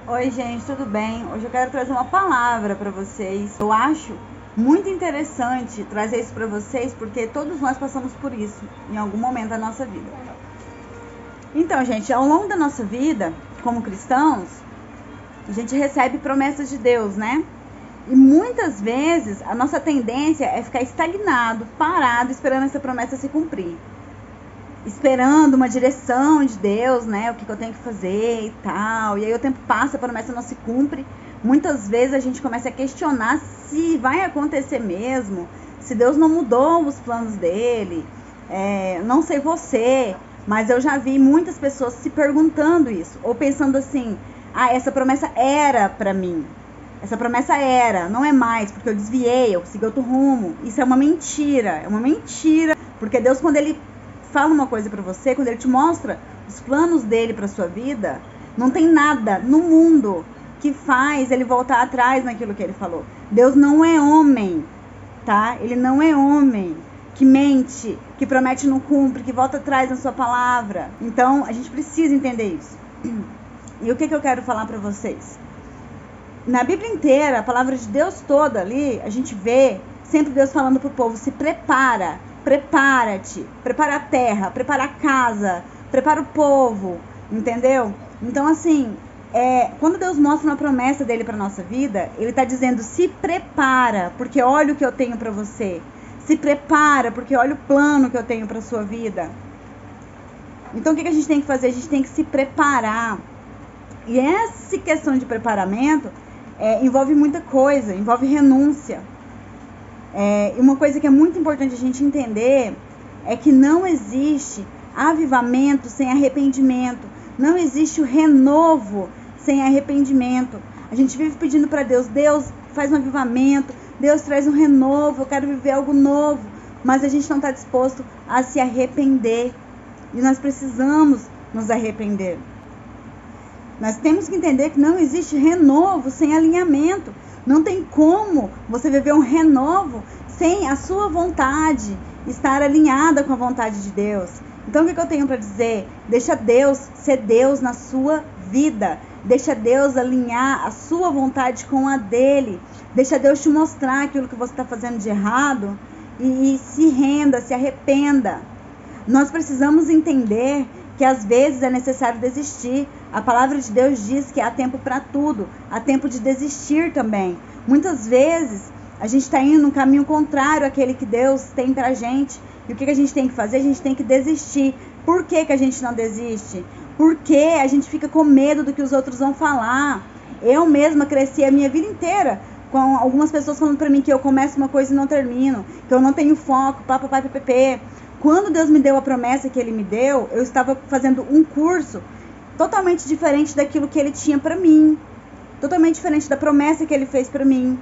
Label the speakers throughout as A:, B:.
A: Oi, gente, tudo bem? Hoje eu quero trazer uma palavra para vocês. Eu acho muito interessante trazer isso para vocês porque todos nós passamos por isso em algum momento da nossa vida. Então, gente, ao longo da nossa vida, como cristãos, a gente recebe promessas de Deus, né? E muitas vezes a nossa tendência é ficar estagnado, parado, esperando essa promessa se cumprir. Esperando uma direção de Deus, né? O que eu tenho que fazer e tal. E aí o tempo passa, a promessa não se cumpre. Muitas vezes a gente começa a questionar se vai acontecer mesmo, se Deus não mudou os planos dele. Não sei você, mas eu já vi muitas pessoas se perguntando isso. Ou pensando assim, essa promessa era pra mim. Essa promessa era, não é mais, porque eu desviei, eu segui outro rumo. Isso é uma mentira, porque Deus, quando ele fala uma coisa pra você, quando ele te mostra os planos dele pra sua vida, não tem nada no mundo que faz ele voltar atrás naquilo que ele falou. Deus não é homem, tá? Ele não é homem que mente, que promete e não cumpre, que volta atrás na sua palavra. Então, a gente precisa entender isso. E o que eu quero falar pra vocês? Na Bíblia inteira, a palavra de Deus toda ali, a gente vê sempre Deus falando pro povo, se prepara, prepara-te, prepara a terra, prepara a casa, prepara o povo, entendeu? Então, assim, quando Deus mostra uma promessa dele pra nossa vida, ele tá dizendo, se prepara, porque olha o que eu tenho pra você. Se prepara, porque olha o plano que eu tenho pra sua vida. Então, o que a gente tem que fazer? A gente tem que se preparar. E essa questão de preparamento envolve muita coisa, envolve renúncia. E uma coisa que é muito importante a gente entender é que não existe avivamento sem arrependimento. Não existe o renovo sem arrependimento. A gente vive pedindo para Deus, Deus faz um avivamento, Deus traz um renovo, eu quero viver algo novo. Mas a gente não está disposto a se arrepender. E nós precisamos nos arrepender. Nós temos que entender que não existe renovo sem alinhamento. Não tem como você viver um renovo sem a sua vontade estar alinhada com a vontade de Deus. Então, o que eu tenho para dizer? Deixa Deus ser Deus na sua vida. Deixa Deus alinhar a sua vontade com a dele. Deixa Deus te mostrar aquilo que você está fazendo de errado e se renda, se arrependa. Nós precisamos entender que às vezes é necessário desistir. A palavra de Deus diz que há tempo para tudo, há tempo de desistir também. Muitas vezes a gente está indo num caminho contrário àquele que Deus tem pra gente. E o que a gente tem que fazer? A gente tem que desistir. Por que a gente não desiste? Porque a gente fica com medo do que os outros vão falar. Eu mesma cresci a minha vida inteira com algumas pessoas falando pra mim que eu começo uma coisa e não termino, que eu não tenho foco, papapá, ppp. Quando Deus me deu a promessa que Ele me deu, eu estava fazendo um curso totalmente diferente daquilo que Ele tinha para mim. Totalmente diferente da promessa que Ele fez para mim.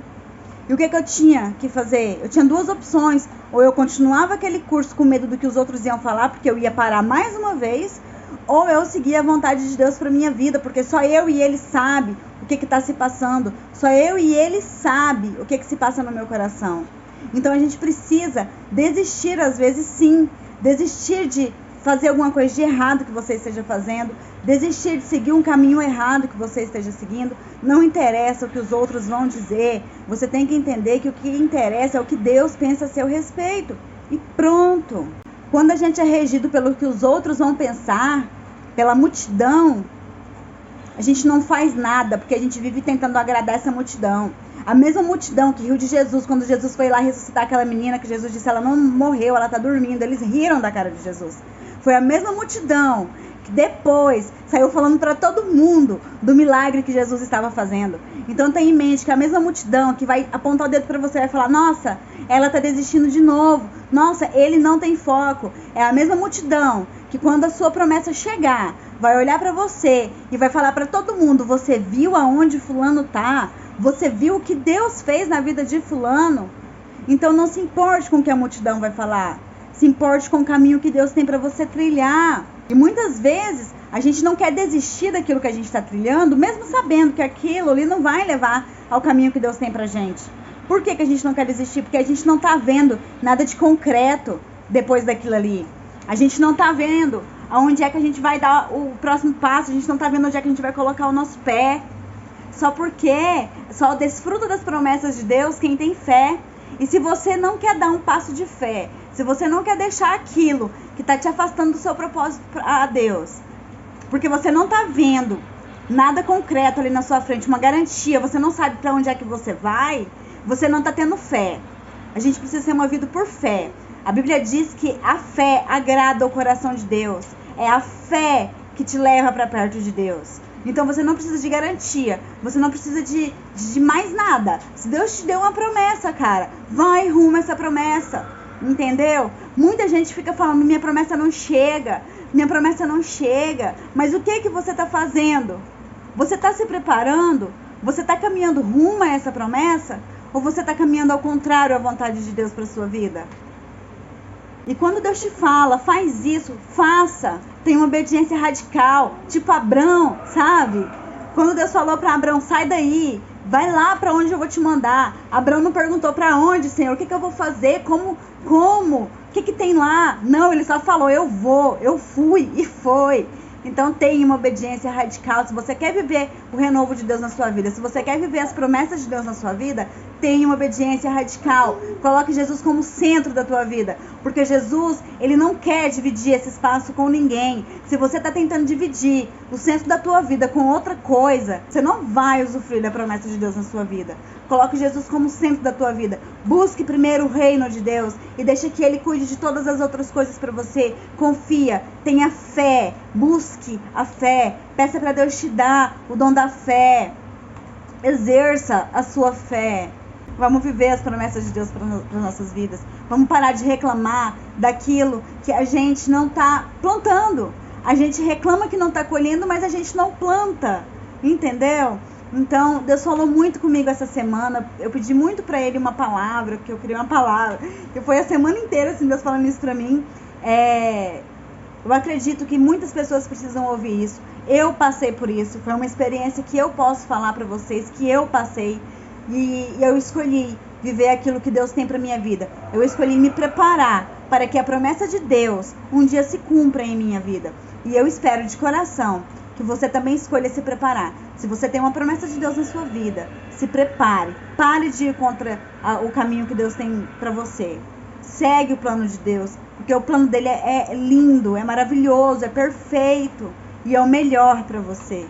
A: E o que eu tinha que fazer? Eu tinha duas opções. Ou eu continuava aquele curso com medo do que os outros iam falar, porque eu ia parar mais uma vez, ou eu seguia a vontade de Deus para minha vida, porque só eu e Ele sabe o que está se passando. Só eu e Ele sabe o que se passa no meu coração. Então a gente precisa desistir, às vezes sim, desistir de fazer alguma coisa de errado que você esteja fazendo, desistir de seguir um caminho errado que você esteja seguindo. Não interessa o que os outros vão dizer, você tem que entender que o que interessa é o que Deus pensa a seu respeito. E pronto. Quando a gente é regido pelo que os outros vão pensar, pela multidão, a gente não faz nada, porque a gente vive tentando agradar essa multidão. A mesma multidão que riu de Jesus, quando Jesus foi lá ressuscitar aquela menina, que Jesus disse, ela não morreu, ela está dormindo. Eles riram da cara de Jesus. Foi a mesma multidão que depois saiu falando para todo mundo do milagre que Jesus estava fazendo. Então tenha em mente que a mesma multidão que vai apontar o dedo para você, vai falar, nossa, ela está desistindo de novo. Nossa, ele não tem foco. É a mesma multidão que quando a sua promessa chegar, vai olhar para você e vai falar para todo mundo, você viu aonde fulano tá? Você viu o que Deus fez na vida de fulano? Então não se importe com o que a multidão vai falar. Se importe com o caminho que Deus tem para você trilhar. E muitas vezes a gente não quer desistir daquilo que a gente está trilhando, mesmo sabendo que aquilo ali não vai levar ao caminho que Deus tem pra gente. Por que a gente não quer desistir? Porque a gente não está vendo nada de concreto depois daquilo ali. A gente não está vendo aonde é que a gente vai dar o próximo passo, a gente não está vendo onde é que a gente vai colocar o nosso pé. só desfruta das promessas de Deus quem tem fé. E se você não quer dar um passo de fé, se você não quer deixar aquilo que está te afastando do seu propósito a Deus, porque você não está vendo nada concreto ali na sua frente, uma garantia, você não sabe para onde é que você vai, você não está tendo fé. A gente precisa ser movido por fé. A Bíblia diz que a fé agrada o coração de Deus. É a fé que te leva para perto de Deus. Então você não precisa de garantia, você não precisa de mais nada. Se Deus te deu uma promessa, cara, vai rumo a essa promessa, entendeu? Muita gente fica falando, minha promessa não chega, mas o que você está fazendo? Você está se preparando? Você está caminhando rumo a essa promessa? Ou você está caminhando ao contrário à vontade de Deus para sua vida? E quando Deus te fala, faz isso, faça. Tem uma obediência radical, tipo Abrão, sabe? Quando Deus falou para Abrão, sai daí, vai lá para onde eu vou te mandar. Abrão não perguntou para onde, Senhor, o que eu vou fazer, como, o que tem lá? Não, ele só falou, eu vou, eu fui e foi. Então tenha uma obediência radical. Se você quer viver o renovo de Deus na sua vida, se você quer viver as promessas de Deus na sua vida, tenha uma obediência radical. Coloque Jesus como centro da tua vida, porque Jesus, ele não quer dividir esse espaço com ninguém. Se você está tentando dividir o centro da tua vida com outra coisa, você não vai usufruir da promessa de Deus na sua vida. Coloque Jesus como centro da tua vida. Busque primeiro o reino de Deus e deixa que Ele cuide de todas as outras coisas para você. Confia, tenha fé, busque a fé. Peça para Deus te dar o dom da fé. Exerça a sua fé. Vamos viver as promessas de Deus para nossas vidas. Vamos parar de reclamar daquilo que a gente não está plantando. A gente reclama que não está colhendo, mas a gente não planta. Entendeu? Então, Deus falou muito comigo essa semana. Eu pedi muito pra Ele uma palavra, porque eu queria uma palavra. E foi a semana inteira, assim, Deus falando isso pra mim. Eu acredito que muitas pessoas precisam ouvir isso. Eu passei por isso. Foi uma experiência que eu posso falar pra vocês, que eu passei. E eu escolhi viver aquilo que Deus tem pra minha vida. Eu escolhi me preparar para que a promessa de Deus um dia se cumpra em minha vida. E eu espero de coração que você também escolha se preparar. Se você tem uma promessa de Deus na sua vida, se prepare. Pare de ir contra o caminho que Deus tem para você. Segue o plano de Deus, porque o plano dele é lindo, é maravilhoso, é perfeito e é o melhor para você.